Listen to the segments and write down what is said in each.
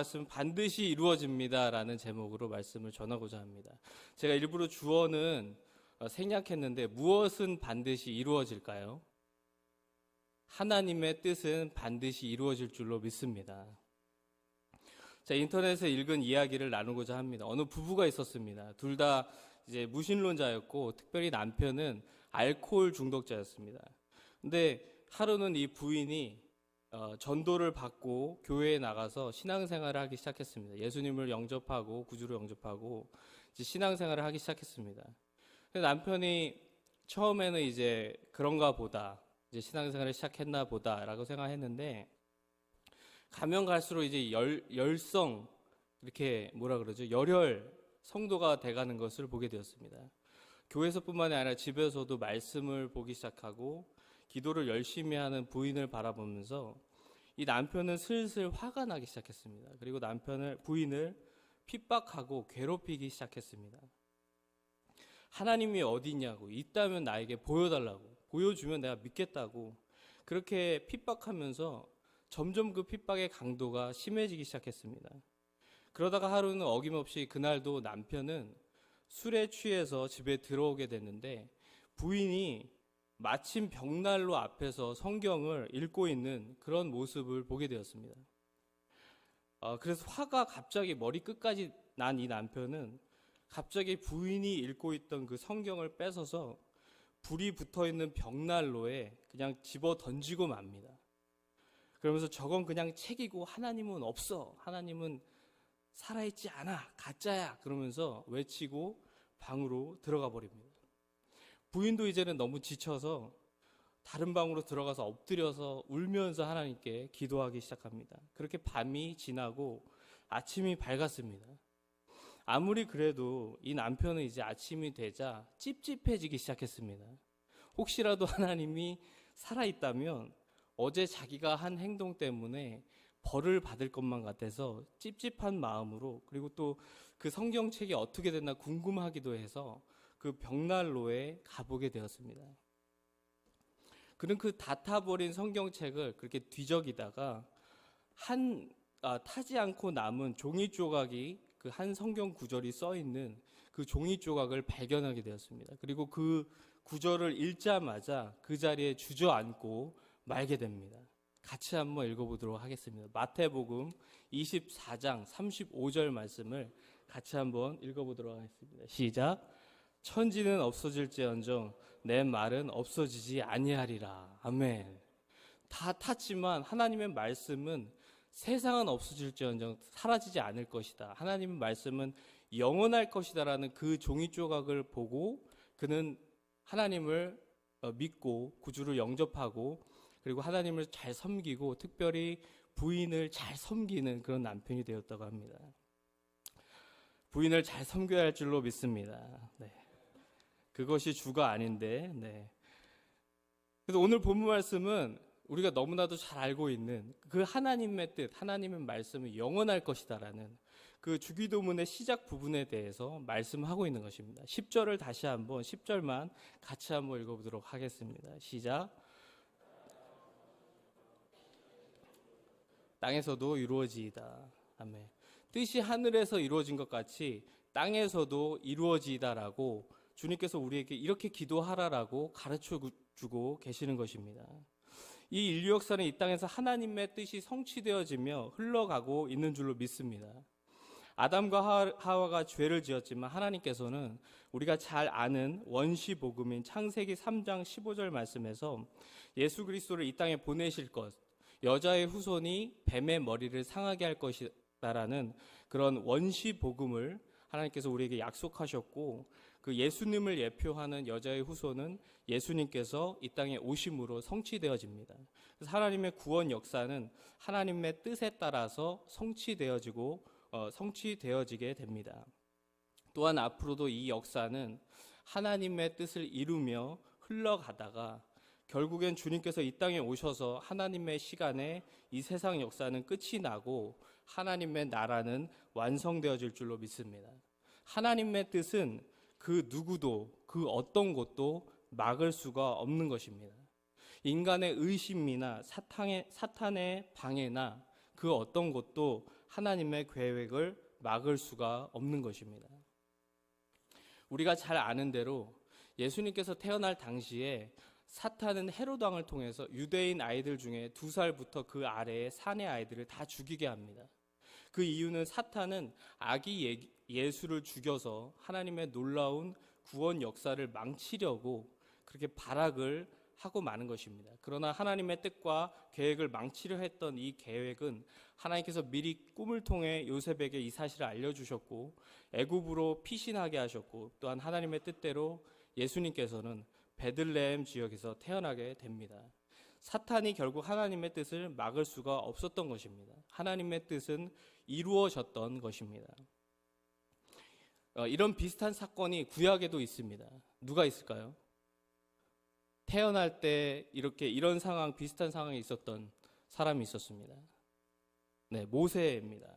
말씀은 반드시 이루어집니다 라는 제목으로 말씀을 전하고자 합니다. 제가 일부러 주어는 생략했는데 무엇은 반드시 이루어질까요? 하나님의 뜻은 반드시 이루어질 줄로 믿습니다. 자, 인터넷에 읽은 이야기를 나누고자 합니다. 어느 부부가 있었습니다. 둘 다 이제 무신론자였고 특별히 남편은 알코올 중독자였습니다. 근데 하루는 이 부인이 전도를 받고 교회에 나가서 신앙생활을 하기 시작했습니다. 예수님을 영접하고 구주로 영접하고 이제 신앙생활을 하기 시작했습니다. 근데 남편이 처음에는 이제 그런가 보다, 이제 신앙생활을 시작했나 보다라고 생각했는데 가면 갈수록 이제 열성, 이렇게 뭐라 그러죠? 열혈 성도가 돼가는 것을 보게 되었습니다. 교회에서뿐만이 아니라 집에서도 말씀을 보기 시작하고 기도를 열심히 하는 부인을 바라보면서 이 남편은 슬슬 화가 나기 시작했습니다. 그리고 부인을 핍박하고 괴롭히기 시작했습니다. 하나님이 어디 있냐고, 있다면 나에게 보여달라고, 보여주면 내가 믿겠다고 그렇게 핍박하면서 점점 그 핍박의 강도가 심해지기 시작했습니다. 그러다가 하루는 어김없이 그날도 남편은 술에 취해서 집에 들어오게 됐는데 부인이 마침 벽난로 앞에서 성경을 읽고 있는 그런 모습을 보게 되었습니다. 그래서 화가 갑자기 머리끝까지 난 이 남편은 갑자기 부인이 읽고 있던 그 성경을 뺏어서 불이 붙어있는 벽난로에 그냥 집어 던지고 맙니다. 그러면서 저건 그냥 책이고 하나님은 없어, 하나님은 살아있지 않아, 가짜야, 그러면서 외치고 방으로 들어가 버립니다. 부인도 이제는 너무 지쳐서 다른 방으로 들어가서 엎드려서 울면서 하나님께 기도하기 시작합니다. 그렇게 밤이 지나고 아침이 밝았습니다. 아무리 그래도 이 남편은 이제 아침이 되자 찝찝해지기 시작했습니다. 혹시라도 하나님이 살아있다면 어제 자기가 한 행동 때문에 벌을 받을 것만 같아서 찝찝한 마음으로, 그리고 또 그 성경책이 어떻게 됐나 궁금하기도 해서 그 벽난로에 가보게 되었습니다. 그는 그 다 타버린 성경책을 그렇게 뒤적이다가 타지 않고 남은 종이 조각이 그 한 성경 구절이 써 있는 그 종이 조각을 발견하게 되었습니다. 그리고 그 구절을 읽자마자 그 자리에 주저앉고 말게 됩니다. 같이 한번 읽어보도록 하겠습니다. 마태복음 24장 35절 말씀을 같이 한번 읽어보도록 하겠습니다. 시작. 천지는 없어질지언정 내 말은 없어지지 아니하리라. 아멘. 다 탔지만 하나님의 말씀은 세상은 없어질지언정 사라지지 않을 것이다, 하나님의 말씀은 영원할 것이다라는 그 종이 조각을 보고 그는 하나님을 믿고 구주를 영접하고 그리고 하나님을 잘 섬기고 특별히 부인을 잘 섬기는 그런 남편이 되었다고 합니다. 부인을 잘 섬겨야 할 줄로 믿습니다. 네. 그것이 주가 아닌데. 네. 그래서 오늘 본문 말씀은 우리가 너무나도 잘 알고 있는 그 하나님의 뜻, 하나님의 말씀은 영원할 것이다라는 그 주기도문의 시작 부분에 대해서 말씀하고 있는 것입니다. 10절을 다시 한번 10절만 같이 한번 읽어보도록 하겠습니다. 시작. 땅에서도 이루어지이다. 아멘. 뜻이 하늘에서 이루어진 것 같이 땅에서도 이루어지이다라고 주님께서 우리에게 이렇게 기도하라라고 가르쳐주고 계시는 것입니다. 이 인류 역사는 이 땅에서 하나님의 뜻이 성취되어지며 흘러가고 있는 줄로 믿습니다. 아담과 하와가 죄를 지었지만 하나님께서는 우리가 잘 아는 원시 복음인 창세기 3장 15절 말씀에서 예수 그리스도를 이 땅에 보내실 것, 여자의 후손이 뱀의 머리를 상하게 할 것이다라는 그런 원시 복음을 하나님께서 우리에게 약속하셨고 그 예수님을 예표하는 여자의 후손은 예수님께서 이 땅에 오심으로 성취되어집니다. 그래서 하나님의 구원 역사는 하나님의 뜻에 따라서 성취되어지게 됩니다. 또한 앞으로도 이 역사는 하나님의 뜻을 이루며 흘러가다가 결국엔 주님께서 이 땅에 오셔서 하나님의 시간에 이 세상 역사는 끝이 나고 하나님의 나라는 완성되어질 줄로 믿습니다. 하나님의 뜻은 그 누구도 그 어떤 것도 막을 수가 없는 것입니다. 인간의 의심이나 사탄의 방해나 그 어떤 것도 하나님의 계획을 막을 수가 없는 것입니다. 우리가 잘 아는 대로 예수님께서 태어날 당시에 사탄은 헤롯 왕을 통해서 유대인 아이들 중에 2살부터 그 아래의 산의 아이들을 다 죽이게 합니다. 그 이유는 사탄은 아기 예수를 죽여서 하나님의 놀라운 구원 역사를 망치려고 그렇게 발악을 하고 마는 것입니다. 그러나 하나님의 뜻과 계획을 망치려 했던 이 계획은 하나님께서 미리 꿈을 통해 요셉에게 이 사실을 알려주셨고 애굽으로 피신하게 하셨고, 또한 하나님의 뜻대로 예수님께서는 베들레헴 지역에서 태어나게 됩니다. 사탄이 결국 하나님의 뜻을 막을 수가 없었던 것입니다. 하나님의 뜻은 이루어졌던 것입니다. 이런 비슷한 사건이 구약에도 있습니다. 누가 있을까요? 태어날 때 이런 상황, 비슷한 상황이 있었던 사람이 있었습니다. 네, 모세입니다.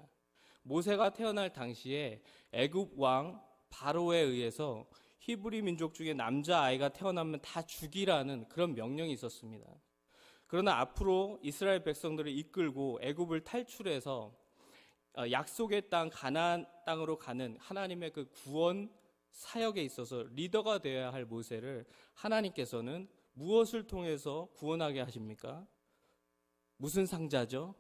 모세가 태어날 당시에 애굽 왕 바로에 의해서 히브리 민족 중에 남자아이가 태어나면 다 죽이라는 그런 명령이 있었습니다. 그러나 앞으로 이스라엘 백성들을 이끌고 애굽을 탈출해서 약속의 땅 가나안 땅으로 가는 하나님의 그 구원 사역에 있어서 리더가 되어야 할 모세를 하나님께서는 무엇을 통해서 구원하게 하십니까? 무슨 상자죠?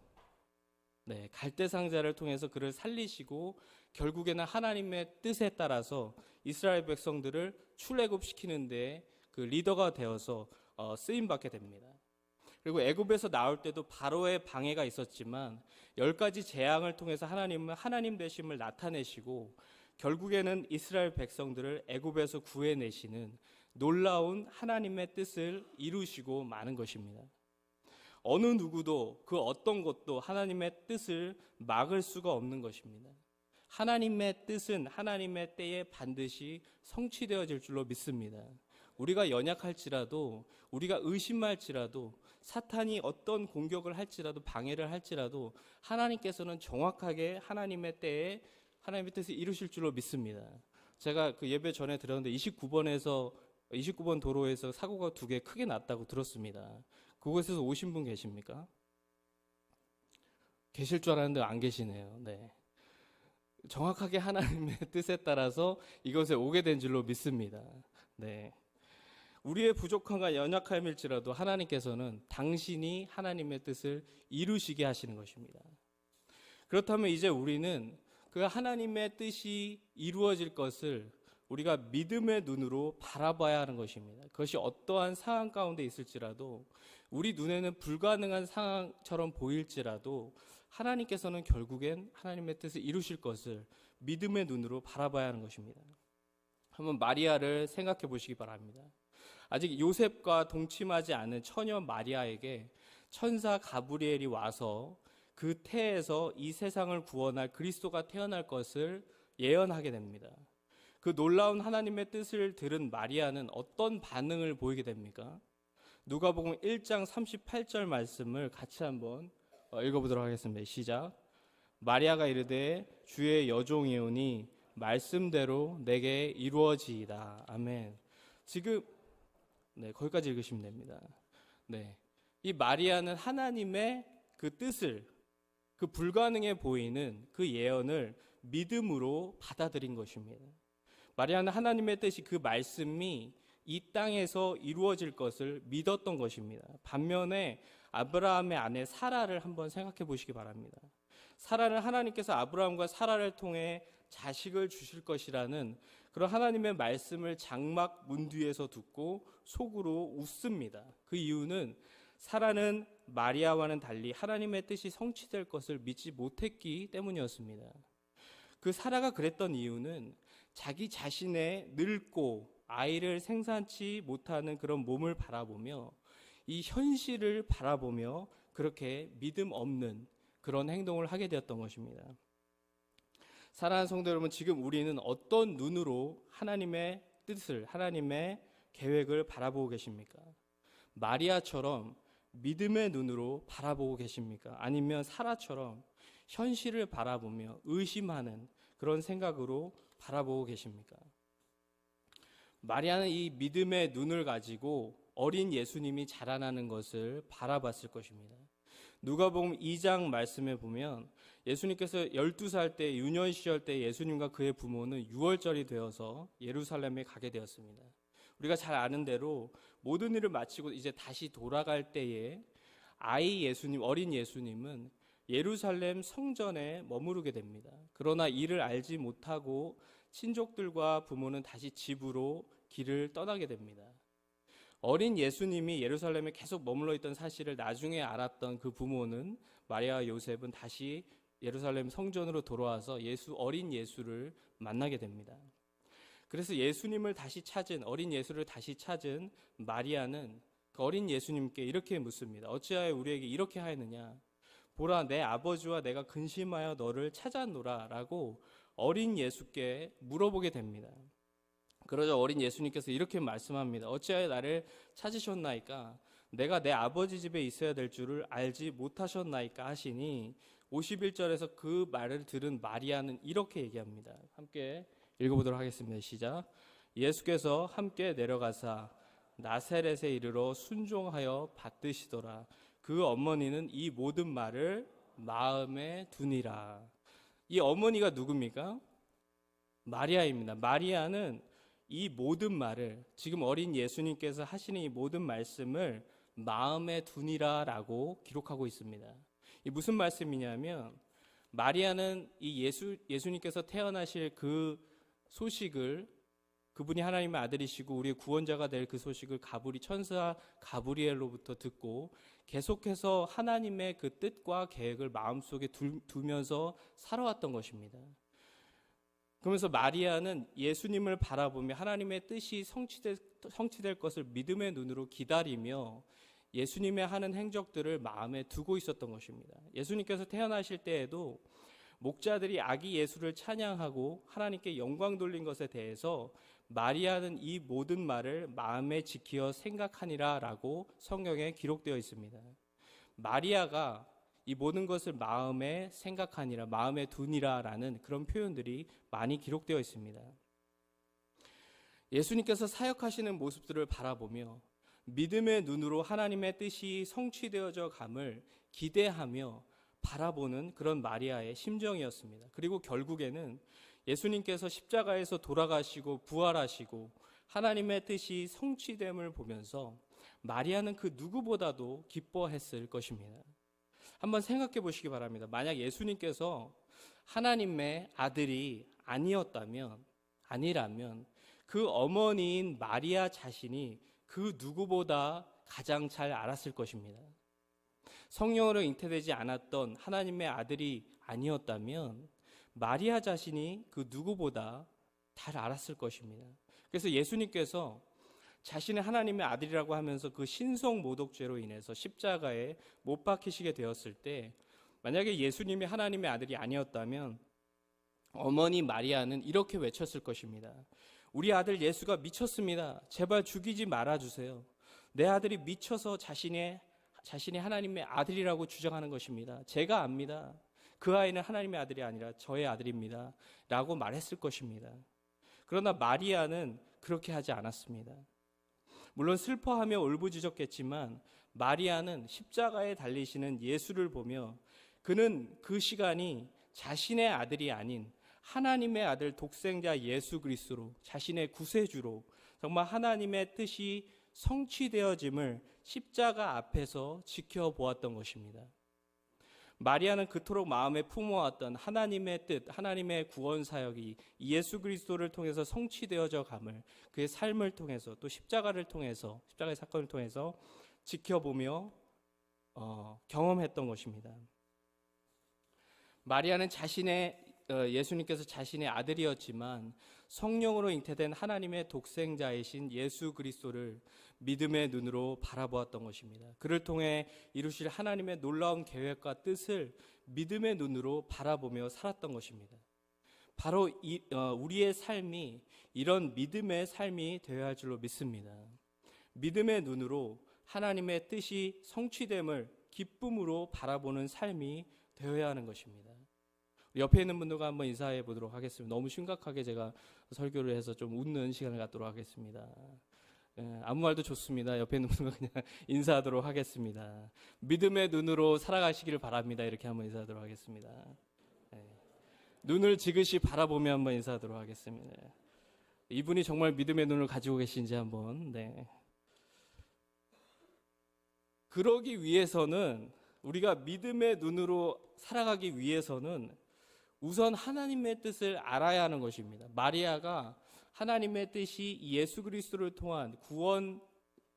네, 갈대 상자를 통해서 그를 살리시고 결국에는 하나님의 뜻에 따라서 이스라엘 백성들을 출애굽시키는 데 그 리더가 되어서 쓰임 받게 됩니다. 그리고 애굽에서 나올 때도 바로의 방해가 있었지만 10가지 재앙을 통해서 하나님은 하나님 되심을 나타내시고 결국에는 이스라엘 백성들을 애굽에서 구해내시는 놀라운 하나님의 뜻을 이루시고 마는 것입니다. 어느 누구도 그 어떤 것도 하나님의 뜻을 막을 수가 없는 것입니다. 하나님의 뜻은 하나님의 때에 반드시 성취되어질 줄로 믿습니다. 우리가 연약할지라도, 우리가 의심할지라도, 사탄이 어떤 공격을 할지라도, 방해를 할지라도 하나님께서는 정확하게 하나님의 때에 하나님의 뜻을 이루실 줄로 믿습니다. 제가 그 예배 전에 들었는데 29번 도로에서 사고가 2개 크게 났다고 들었습니다. 그곳에서 오신 분 계십니까? 계실 줄 알았는데 안 계시네요. 네. 정확하게 하나님의 뜻에 따라서 이것에 오게 된 줄로 믿습니다. 네. 우리의 부족함과 연약함일지라도 하나님께서는 당신이 하나님의 뜻을 이루시게 하시는 것입니다. 그렇다면 이제 우리는 그 하나님의 뜻이 이루어질 것을 우리가 믿음의 눈으로 바라봐야 하는 것입니다. 그것이 어떠한 상황 가운데 있을지라도, 우리 눈에는 불가능한 상황처럼 보일지라도 하나님께서는 결국엔 하나님의 뜻을 이루실 것을 믿음의 눈으로 바라봐야 하는 것입니다. 한번 마리아를 생각해 보시기 바랍니다. 아직 요셉과 동침하지 않은 처녀 마리아에게 천사 가브리엘이 와서 그 태에서 이 세상을 구원할 그리스도가 태어날 것을 예언하게 됩니다. 그 놀라운 하나님의 뜻을 들은 마리아는 어떤 반응을 보이게 됩니까? 누가복음 1장 38절 말씀을 같이 한번 읽어보도록 하겠습니다. 시작. 마리아가 이르되 주의 여종이오니 말씀대로 내게 이루어지이다. 아멘. 지금 거기까지 읽으시면 됩니다. 네, 이 마리아는 하나님의 그 뜻을, 그 불가능해 보이는 그 예언을 믿음으로 받아들인 것입니다. 마리아는 하나님의 뜻이, 그 말씀이 이 땅에서 이루어질 것을 믿었던 것입니다. 반면에 아브라함의 아내 사라를 한번 생각해 보시기 바랍니다. 사라는 하나님께서 아브라함과 사라를 통해 자식을 주실 것이라는 그런 하나님의 말씀을 장막 문 뒤에서 듣고 속으로 웃습니다. 그 이유는 사라는 마리아와는 달리 하나님의 뜻이 성취될 것을 믿지 못했기 때문이었습니다. 그 사라가 그랬던 이유는 자기 자신의 늙고 아이를 생산치 못하는 그런 몸을 바라보며 이 현실을 바라보며 그렇게 믿음 없는 그런 행동을 하게 되었던 것입니다. 사랑하는 성도 여러분, 지금 우리는 어떤 눈으로 하나님의 뜻을, 하나님의 계획을 바라보고 계십니까? 마리아처럼 믿음의 눈으로 바라보고 계십니까? 아니면 사라처럼 현실을 바라보며 의심하는 그런 생각으로 바라보고 계십니까? 마리아는 이 믿음의 눈을 가지고 어린 예수님이 자라나는 것을 바라봤을 것입니다. 누가복음 2장 말씀에 보면 예수님께서 12살 때 유년 시절 때 예수님과 그의 부모는 유월절이 되어서 예루살렘에 가게 되었습니다. 우리가 잘 아는 대로 모든 일을 마치고 이제 다시 돌아갈 때에 아이 예수님, 어린 예수님은 예루살렘 성전에 머무르게 됩니다. 그러나 이를 알지 못하고 친족들과 부모는 다시 집으로 길을 떠나게 됩니다. 어린 예수님이 예루살렘에 계속 머물러 있던 사실을 나중에 알았던 그 부모는, 마리아와 요셉은 다시 예루살렘 성전으로 돌아와서 어린 예수를 만나게 됩니다. 그래서 어린 예수를 다시 찾은 마리아는 그 어린 예수님께 이렇게 묻습니다. 어찌하여 우리에게 이렇게 하였느냐? 보라, 내 아버지와 내가 근심하여 너를 찾았노라 라고 어린 예수께 물어보게 됩니다. 그러자 어린 예수님께서 이렇게 말씀합니다. 어찌하여 나를 찾으셨나이까? 내가 내 아버지 집에 있어야 될 줄을 알지 못하셨나이까 하시니 51절에서 그 말을 들은 마리아는 이렇게 얘기합니다. 함께 읽어보도록 하겠습니다. 시작. 예수께서 함께 내려가사 나사렛에 이르러 순종하여 받드시더라. 그 어머니는 이 모든 말을 마음에 두니라. 이 어머니가 누굽니까? 마리아입니다. 마리아는 이 모든 말을, 지금 어린 예수님께서 하시는 이 모든 말씀을 마음에 두니라 라고 기록하고 있습니다. 이 무슨 말씀이냐면, 마리아는 이 예수님께서 태어나실 그 소식을, 그분이 하나님의 아들이시고 우리의 구원자가 될 그 소식을 천사 가브리엘로부터 듣고 계속해서 하나님의 그 뜻과 계획을 마음속에 두면서 살아왔던 것입니다. 그러면서 마리아는 예수님을 바라보며 하나님의 뜻이 성취될 것을 믿음의 눈으로 기다리며 예수님의 하는 행적들을 마음에 두고 있었던 것입니다. 예수님께서 태어나실 때에도 목자들이 아기 예수를 찬양하고 하나님께 영광 돌린 것에 대해서 마리아는 이 모든 말을 마음에 지키어 생각하니라 라고 성경에 기록되어 있습니다. 마리아가 이 모든 것을 마음에 생각하니라, 마음에 두니라 라는 그런 표현들이 많이 기록되어 있습니다. 예수님께서 사역하시는 모습들을 바라보며 믿음의 눈으로 하나님의 뜻이 성취되어져 감을 기대하며 바라보는 그런 마리아의 심정이었습니다. 그리고 결국에는 예수님께서 십자가에서 돌아가시고 부활하시고 하나님의 뜻이 성취됨을 보면서 마리아는 그 누구보다도 기뻐했을 것입니다. 한번 생각해 보시기 바랍니다. 만약 예수님께서 하나님의 아들이 아니라면 그 어머니인 마리아 자신이 그 누구보다 가장 잘 알았을 것입니다. 성령으로 잉태되지 않았던 하나님의 아들이 아니었다면 마리아 자신이 그 누구보다 잘 알았을 것입니다. 그래서 예수님께서 자신의 하나님의 아들이라고 하면서 그 신성 모독죄로 인해서 십자가에 못 박히시게 되었을 때, 만약에 예수님이 하나님의 아들이 아니었다면 어머니 마리아는 이렇게 외쳤을 것입니다. 우리 아들 예수가 미쳤습니다. 제발 죽이지 말아주세요. 내 아들이 미쳐서 자신이 하나님의 아들이라고 주장하는 것입니다. 제가 압니다. 그 아이는 하나님의 아들이 아니라 저의 아들입니다. 라고 말했을 것입니다. 그러나 마리아는 그렇게 하지 않았습니다. 물론 슬퍼하며 울부짖었겠지만 마리아는 십자가에 달리시는 예수를 보며 그는 그 시간이 자신의 아들이 아닌 하나님의 아들 독생자 예수 그리스도로, 자신의 구세주로 정말 하나님의 뜻이 성취되어짐을 십자가 앞에서 지켜보았던 것입니다. 마리아는 그토록 마음에 품어왔던 하나님의 뜻, 하나님의 구원 사역이 예수 그리스도를 통해서 성취되어져 감을 그의 삶을 통해서, 또 십자가의 사건을 통해서 지켜보며 경험했던 것입니다. 마리아는 예수님께서 자신의 아들이었지만 성령으로 잉태된 하나님의 독생자이신 예수 그리스도를 믿음의 눈으로 바라보았던 것입니다. 그를 통해 이루실 하나님의 놀라운 계획과 뜻을 믿음의 눈으로 바라보며 살았던 것입니다. 바로 우리의 삶이 이런 믿음의 삶이 되어야 할 줄로 믿습니다. 믿음의 눈으로 하나님의 뜻이 성취됨을 기쁨으로 바라보는 삶이 되어야 하는 것입니다. 옆에 있는 분들과 한번 인사해 보도록 하겠습니다. 너무 심각하게 제가 설교를 해서 좀 웃는 시간을 갖도록 하겠습니다. 아무 말도 좋습니다. 옆에 있는 분과 그냥 인사하도록 하겠습니다. 믿음의 눈으로 살아가시기를 바랍니다. 이렇게 한번 인사하도록 하겠습니다. 눈을 지그시 바라보며 한번 인사하도록 하겠습니다. 이분이 정말 믿음의 눈을 가지고 계신지 한번. 그러기 위해서는, 우리가 믿음의 눈으로 살아가기 위해서는 우선 하나님의 뜻을 알아야 하는 것입니다. 마리아가 하나님의 뜻이 예수 그리스도를 통한 구원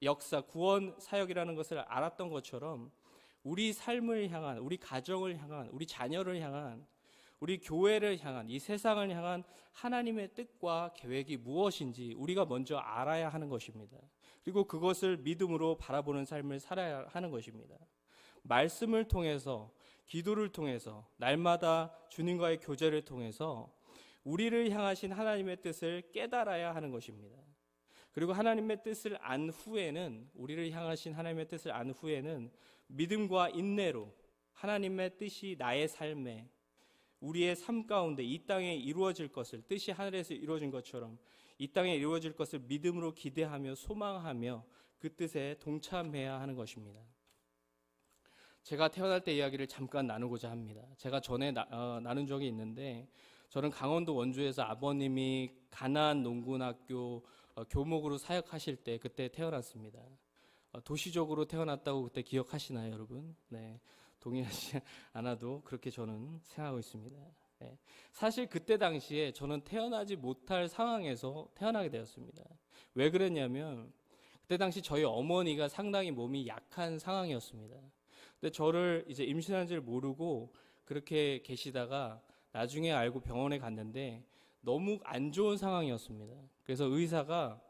역사, 구원 사역이라는 것을 알았던 것처럼 우리 삶을 향한, 우리 가정을 향한, 우리 자녀를 향한, 우리 교회를 향한, 이 세상을 향한 하나님의 뜻과 계획이 무엇인지 우리가 먼저 알아야 하는 것입니다. 그리고 그것을 믿음으로 바라보는 삶을 살아야 하는 것입니다. 말씀을 통해서, 기도를 통해서, 날마다 주님과의 교제를 통해서 우리를 향하신 하나님의 뜻을 깨달아야 하는 것입니다. 그리고 하나님의 뜻을 안 후에는, 우리를 향하신 하나님의 뜻을 안 후에는 믿음과 인내로 하나님의 뜻이 나의 삶에, 우리의 삶 가운데 이 땅에 이루어질 것을, 뜻이 하늘에서 이루어진 것처럼 이 땅에 이루어질 것을 믿음으로 기대하며 소망하며 그 뜻에 동참해야 하는 것입니다. 제가 태어날 때 이야기를 잠깐 나누고자 합니다. 제가 전에 나눈 적이 있는데, 저는 강원도 원주에서 아버님이 가나안 농군학교 교목으로 사역하실 때 그때 태어났습니다. 도시적으로 태어났다고 그때 기억하시나요, 여러분? 네, 동의하지 않아도 그렇게 저는 생각하고 있습니다. 사실 그때 당시에 저는 태어나지 못할 상황에서 태어나게 되었습니다. 왜 그랬냐면 그때 당시 저희 어머니가 상당히 몸이 약한 상황이었습니다. 근데 저를 이제 임신한 줄 모르고 그렇게 계시다가 나중에 알고 병원에 갔는데 너무 안 좋은 상황이었습니다. 그래서 의사가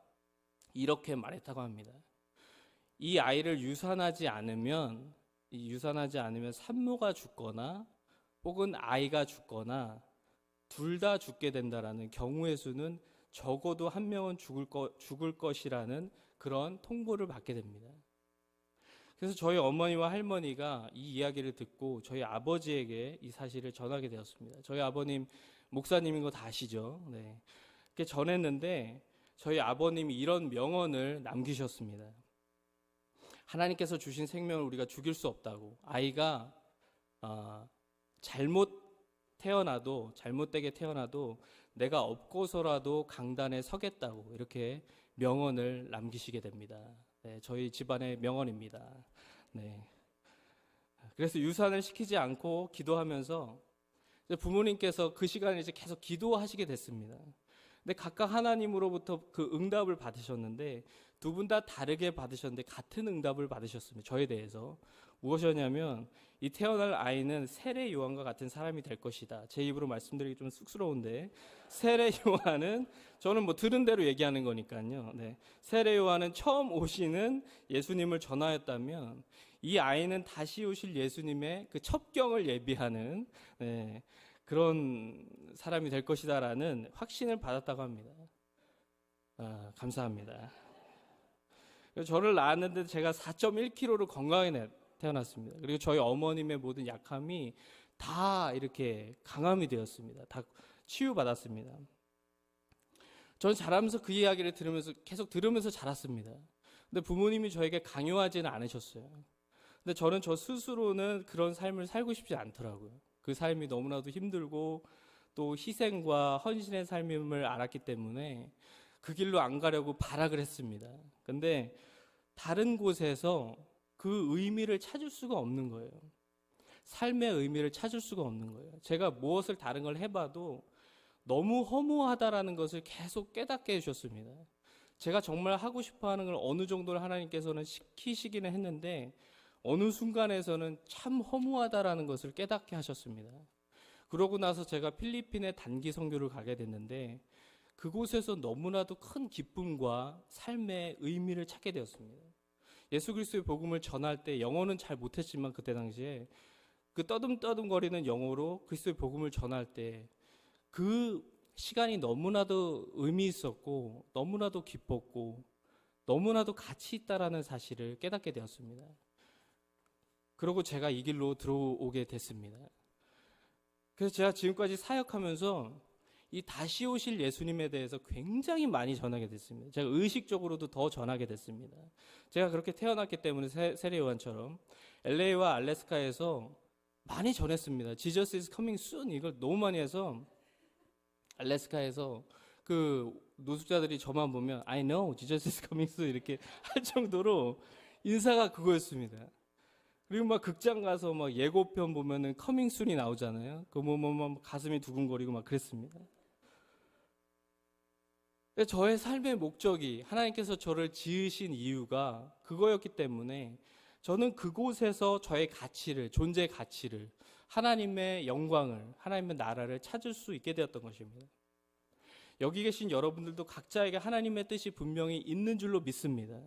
이렇게 말했다고 합니다. 이 아이를 유산하지 않으면 산모가 죽거나 혹은 아이가 죽거나 둘 다 죽게 된다라는 경우의 수는 적어도 한 명은 죽을 것이라는 그런 통보를 받게 됩니다. 그래서 저희 어머니와 할머니가 이 이야기를 듣고 저희 아버지에게 이 사실을 전하게 되었습니다. 저희 아버님 목사님인 거 다 아시죠? 네. 그렇게 전했는데 저희 아버님이 이런 명언을 남기셨습니다. 하나님께서 주신 생명을 우리가 죽일 수 없다고. 아이가 잘못되게 태어나도 내가 업고서라도 강단에 서겠다고 이렇게 명언을 남기시게 됩니다. 네, 저희 집안의 명언입니다. 네. 그래서 유산을 시키지 않고 기도하면서 부모님께서 그 시간에 이제 계속 기도하시게 됐습니다. 근데 각각 하나님으로부터 그 응답을 받으셨는데 두 분 다 다르게 받으셨는데 같은 응답을 받으셨습니다. 저에 대해서 무엇이었냐면 이 태어날 아이는 세례 요한과 같은 사람이 될 것이다. 제 입으로 말씀드리기 좀 쑥스러운데 세례 요한은 저는 뭐 들은 대로 얘기하는 거니까요. 네. 세례 요한은 처음 오시는 예수님을 전하였다면 이 아이는 다시 오실 예수님의 그 첩경을 예비하는 그런 사람이 될 것이다라는 확신을 받았다고 합니다. 감사합니다. 저를 낳았는데 제가 4.1kg로 건강하게 태어났습니다. 그리고 저희 어머님의 모든 약함이 다 이렇게 강함이 되었습니다. 다 치유받았습니다. 저는 자라면서 그 이야기를 계속 들으면서 자랐습니다. 근데 부모님이 저에게 강요하지는 않으셨어요. 근데 저는 저 스스로는 그런 삶을 살고 싶지 않더라고요. 그 삶이 너무나도 힘들고 또 희생과 헌신의 삶임을 알았기 때문에 그 길로 안 가려고 발악을 했습니다. 근데 다른 곳에서 그 의미를 찾을 수가 없는 거예요. 삶의 의미를 찾을 수가 없는 거예요. 제가 무엇을 다른 걸 해봐도 너무 허무하다라는 것을 계속 깨닫게 해주셨습니다. 제가 정말 하고 싶어 하는 걸 어느 정도를 하나님께서는 시키시기는 했는데 어느 순간에서는 참 허무하다라는 것을 깨닫게 하셨습니다. 그러고 나서 제가 필리핀에 단기 선교를 가게 됐는데 그곳에서 너무나도 큰 기쁨과 삶의 의미를 찾게 되었습니다. 예수 그리스도의 복음을 전할 때 영어는 잘 못했지만 그때 당시에 그 떠듬떠듬거리는 영어로 그리스도의 복음을 전할 때 그 시간이 너무나도 의미 있었고 너무나도 기뻤고 너무나도 가치 있다라는 사실을 깨닫게 되었습니다. 그리고 제가 이 길로 들어오게 됐습니다. 그래서 제가 지금까지 사역하면서 이 다시 오실 예수님에 대해서 굉장히 많이 전하게 됐습니다. 제가 의식적으로도 더 전하게 됐습니다. 제가 그렇게 태어났기 때문에 세례요한처럼 LA와 알래스카에서 많이 전했습니다. Jesus is coming soon 이걸 너무 많이 해서 알래스카에서 그 노숙자들이 저만 보면 I know Jesus is coming soon 이렇게 할 정도로 인사가 그거였습니다. 그리고 막 극장 가서 막 예고편 보면은 커밍 순이 나오잖아요. 그 뭐 가슴이 두근거리고 막 그랬습니다. 저의 삶의 목적이 하나님께서 저를 지으신 이유가 그거였기 때문에 저는 그곳에서 저의 가치를, 존재 가치를, 하나님의 영광을, 하나님의 나라를 찾을 수 있게 되었던 것입니다. 여기 계신 여러분들도 각자에게 하나님의 뜻이 분명히 있는 줄로 믿습니다.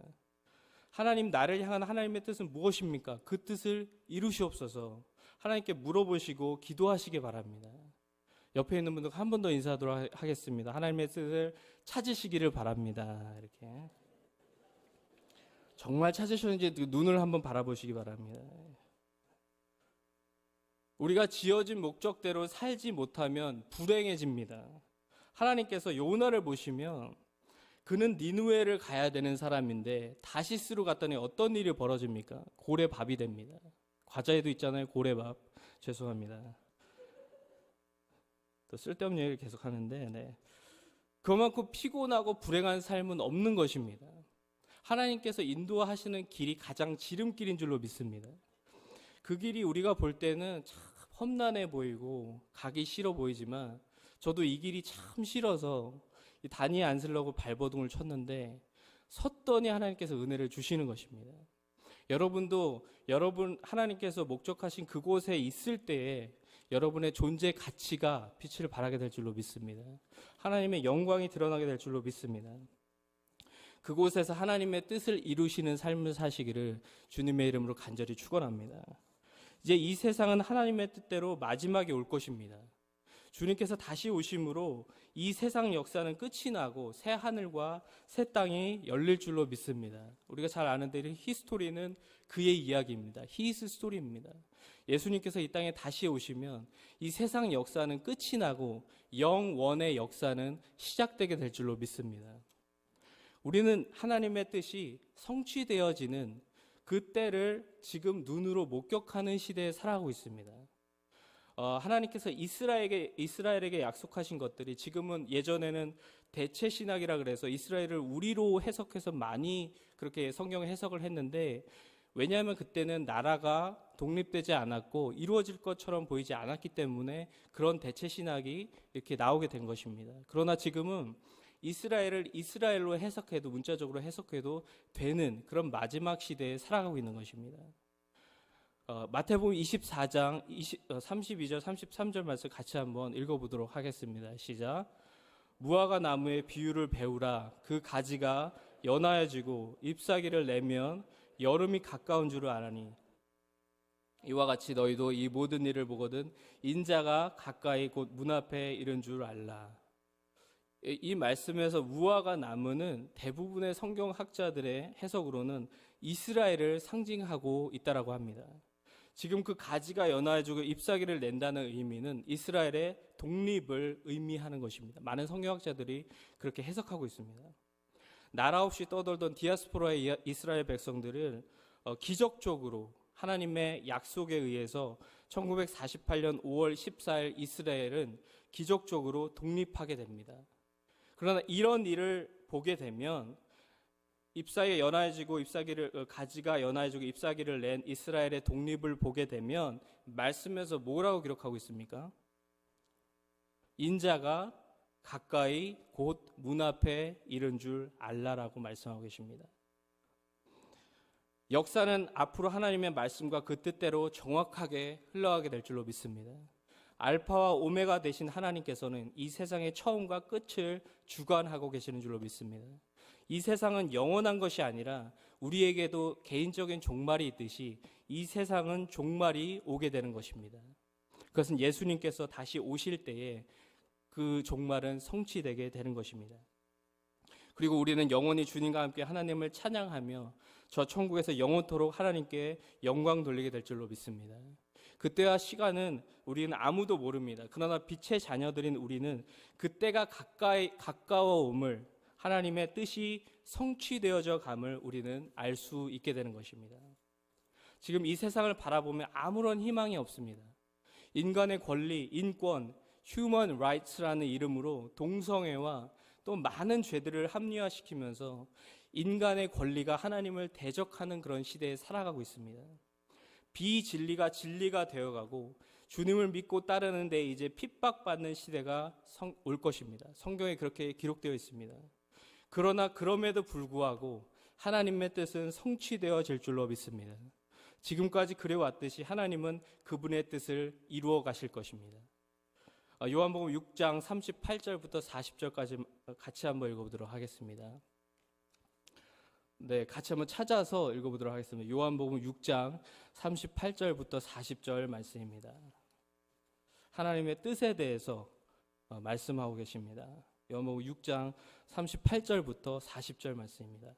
하나님, 나를 향한 하나님의 뜻은 무엇입니까? 그 뜻을 이루시옵소서. 하나님께 물어보시고 기도하시기 바랍니다. 옆에 있는 분들 한 번 더 인사하도록 하겠습니다. 하나님의 뜻을 찾으시기를 바랍니다. 이렇게 정말 찾으셨는지 눈을 한번 바라보시기 바랍니다. 우리가 지어진 목적대로 살지 못하면 불행해집니다. 하나님께서 요나를 보시면 그는 니느웨를 가야 되는 사람인데 다시스로 갔더니 어떤 일이 벌어집니까? 고래밥이 됩니다. 과자에도 있잖아요. 고래밥. 죄송합니다. 또 쓸데없는 얘기를 계속 하는데 그만큼 피곤하고 불행한 삶은 없는 것입니다. 하나님께서 인도하시는 길이 가장 지름길인 줄로 믿습니다. 그 길이 우리가 볼 때는 참 험난해 보이고 가기 싫어 보이지만 저도 이 길이 참 싫어서 다니에 앉으려고 발버둥을 쳤는데 섰더니 하나님께서 은혜를 주시는 것입니다. 여러분도 여러분 하나님께서 목적하신 그곳에 있을 때에 여러분의 존재 가치가 빛을 발하게 될 줄로 믿습니다. 하나님의 영광이 드러나게 될 줄로 믿습니다. 그곳에서 하나님의 뜻을 이루시는 삶을 사시기를 주님의 이름으로 간절히 축원합니다. 이제 이 세상은 하나님의 뜻대로 마지막에 올 것입니다. 주님께서 다시 오심으로 이 세상 역사는 끝이 나고 새 하늘과 새 땅이 열릴 줄로 믿습니다. 우리가 잘 아는 대로 히스토리는 그의 이야기입니다. 히스 스토리입니다. 예수님께서 이 땅에 다시 오시면 이 세상 역사는 끝이 나고 영원의 역사는 시작되게 될 줄로 믿습니다. 우리는 하나님의 뜻이 성취되어지는 그 때를 지금 눈으로 목격하는 시대에 살아가고 있습니다. 하나님께서 이스라엘에게 약속하신 것들이 지금은 예전에는 대체 신학이라 그래서 이스라엘을 우리로 해석해서 많이 그렇게 성경 해석을 했는데 왜냐하면 그때는 나라가 독립되지 않았고 이루어질 것처럼 보이지 않았기 때문에 그런 대체 신학이 이렇게 나오게 된 것입니다. 그러나 지금은 이스라엘을 이스라엘로 해석해도 문자적으로 해석해도 되는 그런 마지막 시대에 살아가고 있는 것입니다. 마태복음 24장 32절 33절 말씀 같이 한번 읽어보도록 하겠습니다. 시작. 무화과 나무의 비유를 배우라. 그 가지가 연하여지고 잎사귀를 내면 여름이 가까운 줄을 아나니 이와 같이 너희도 이 모든 일을 보거든 인자가 가까이 곧 문 앞에 이른 줄 알라. 이 말씀에서 무화과 나무는 대부분의 성경학자들의 해석으로는 이스라엘을 상징하고 있다라고 합니다. 지금 그 가지가 연화해지고 잎사귀를 낸다는 의미는 이스라엘의 독립을 의미하는 것입니다. 많은 성경학자들이 그렇게 해석하고 있습니다. 나라 없이 떠돌던 디아스포라의 이스라엘 백성들을 기적적으로 하나님의 약속에 의해서 1948년 5월 14일 이스라엘은 기적적으로 독립하게 됩니다. 그러나 이런 일을 보게 되면 잎사귀가 연화해지고 가지가 연화해지고 잎사귀를 낸 이스라엘의 독립을 보게 되면 말씀에서 뭐라고 기록하고 있습니까? 인자가 가까이 곧 문 앞에 이른 줄 알라라고 말씀하고 계십니다. 역사는 앞으로 하나님의 말씀과 그 뜻대로 정확하게 흘러가게 될 줄로 믿습니다. 알파와 오메가 되신 하나님께서는 이 세상의 처음과 끝을 주관하고 계시는 줄로 믿습니다. 이 세상은 영원한 것이 아니라 우리에게도 개인적인 종말이 있듯이 이 세상은 종말이 오게 되는 것입니다. 그것은 예수님께서 다시 오실 때에 그 종말은 성취되게 되는 것입니다. 그리고 우리는 영원히 주님과 함께 하나님을 찬양하며 저 천국에서 영원토록 하나님께 영광 돌리게 될 줄로 믿습니다. 그때와 시간은 우리는 아무도 모릅니다. 그러나 빛의 자녀들인 우리는 그때가 가까워옴을, 하나님의 뜻이 성취되어져 감을 우리는 알 수 있게 되는 것입니다. 지금 이 세상을 바라보면 아무런 희망이 없습니다. 인간의 권리, 인권, 휴먼 라이츠라는 이름으로 동성애와 또 많은 죄들을 합리화시키면서 인간의 권리가 하나님을 대적하는 그런 시대에 살아가고 있습니다. 비진리가 진리가 되어가고 주님을 믿고 따르는 데 이제 핍박받는 시대가 올 것입니다. 성경에 그렇게 기록되어 있습니다. 그러나 그럼에도 불구하고 하나님의 뜻은 성취되어질 줄로 믿습니다. 지금까지 그래왔듯이 하나님은 그분의 뜻을 이루어 가실 것입니다. 요한복음 6장 38절부터 40절까지 같이 한번 읽어보도록 하겠습니다. 네, 같이 한번 찾아서 읽어보도록 하겠습니다. 요한복음 6장 38절부터 40절 말씀입니다. 하나님의 뜻에 대해서 말씀하고 계십니다. 요한복음 6장 38절부터 40절 말씀입니다.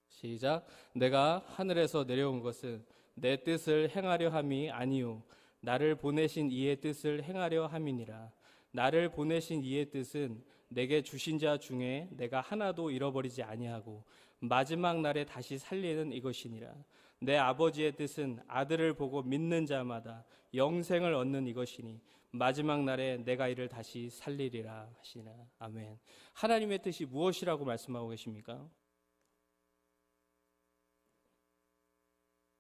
시작. 내가 하늘에서 내려온 것은 내 뜻을 행하려 함이 아니요 나를 보내신 이의 뜻을 행하려 함이니라. 나를 보내신 이의 뜻은 내게 주신 자 중에 내가 하나도 잃어버리지 아니하고 마지막 날에 다시 살리는 이것이니라. 내 아버지의 뜻은 아들을 보고 믿는 자마다 영생을 얻는 이것이니 마지막 날에 내가 이를 다시 살리리라 하시니라. 아멘. 하나님의 뜻이 무엇이라고 말씀하고 계십니까?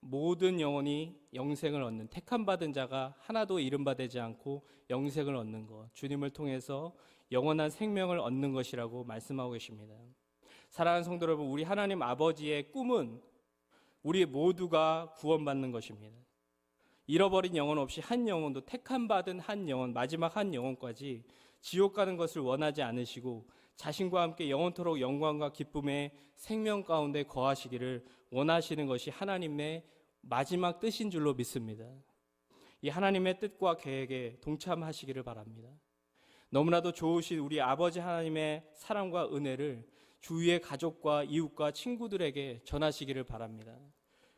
모든 영혼이 영생을 얻는, 택함받은 자가 하나도 이름받지 않고 영생을 얻는 것, 주님을 통해서 영원한 생명을 얻는 것이라고 말씀하고 계십니다. 사랑하는 성도 여러분, 우리 하나님 아버지의 꿈은 우리 모두가 구원받는 것입니다. 잃어버린 영혼 없이 한 영혼도, 택함받은 한 영혼, 마지막 한 영혼까지 지옥 가는 것을 원하지 않으시고 자신과 함께 영원토록 영광과 기쁨의 생명 가운데 거하시기를 원하시는 것이 하나님의 마지막 뜻인 줄로 믿습니다. 이 하나님의 뜻과 계획에 동참하시기를 바랍니다. 너무나도 좋으신 우리 아버지 하나님의 사랑과 은혜를 주위의 가족과 이웃과 친구들에게 전하시기를 바랍니다.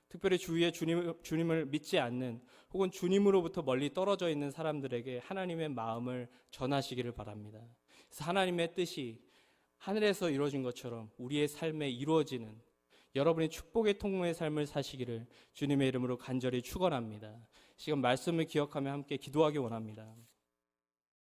특별히 주위에 주님을 믿지 않는 혹은 주님으로부터 멀리 떨어져 있는 사람들에게 하나님의 마음을 전하시기를 바랍니다. 그래서 하나님의 뜻이 하늘에서 이루어진 것처럼 우리의 삶에 이루어지는 여러분이 축복의 통로의 삶을 사시기를 주님의 이름으로 간절히 축원합니다. 지금 말씀을 기억하며 함께 기도하기 원합니다.